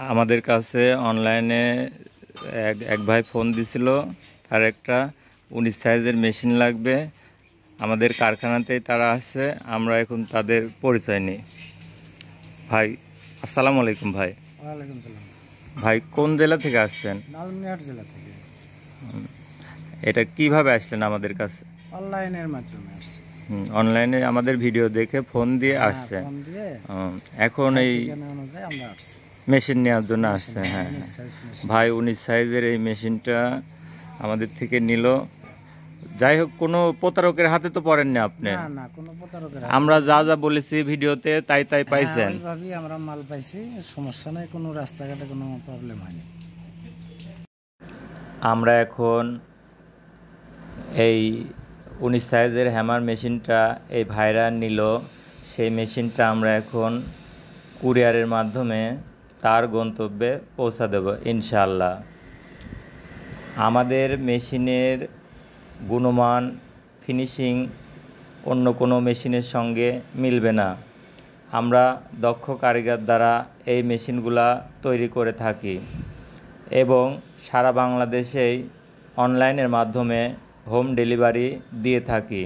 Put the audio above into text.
আমাদের কাছে অনলাইনে এক ভাই ফোন দিছিল, তার একটা 19 সাইজের মেশিন লাগবে। আমাদের কারখানাতেই তারা আছে, আমরা এখন তাদের পরিচয় নিই। ভাই আসসালামু আলাইকুম। ভাই ওয়ালাইকুম সালাম। ভাই কোন জেলা থেকে আসছেন? লালমিয়াট জেলা থেকে। এটা কিভাবে আসলেন আমাদের কাছে? অনলাইনের মাধ্যমে আসছে। অনলাইনে আমাদের ভিডিও দেখে ফোন দিয়ে আসছেন। ফোন দিয়ে এখন এই অনুযায়ী আমরা আসছি মেশিন নেওয়ার জন্য আসছে। হ্যাঁ ভাই 19 সাইজের এই মেশিনটা আমাদের থেকে নিল। যাই হোক, কোনো প্রতারকের হাতে তো পড়েননি আপনি? না না, কোনো প্রতারকের। আমরা যা যা বলেছি ভিডিওতে তাই তাই পাইছেন? ওইভাবেই আমরা মাল পাইছি, সমস্যা নাই, কোনো রাস্তাঘাটে কোনো প্রবলেম হয়নি। আমরা এখন এই 19 সাইজের হ্যামার মেশিনটা এই ভাইরা নিল, সেই মেশিনটা আমরা এখন কুরিয়ারের মাধ্যমে তার গন্তব্যে পৌঁছা দেব ইনশাআল্লাহ। আমাদের মেশিনের গুণমান, ফিনিশিং অন্য কোনো মেশিনের সঙ্গে মিলবে না। আমরা দক্ষ কারিগর দ্বারা এই মেশিনগুলা তৈরি করে থাকি এবং সারা বাংলাদেশেই অনলাইনের মাধ্যমে হোম ডেলিভারি দিয়ে থাকি।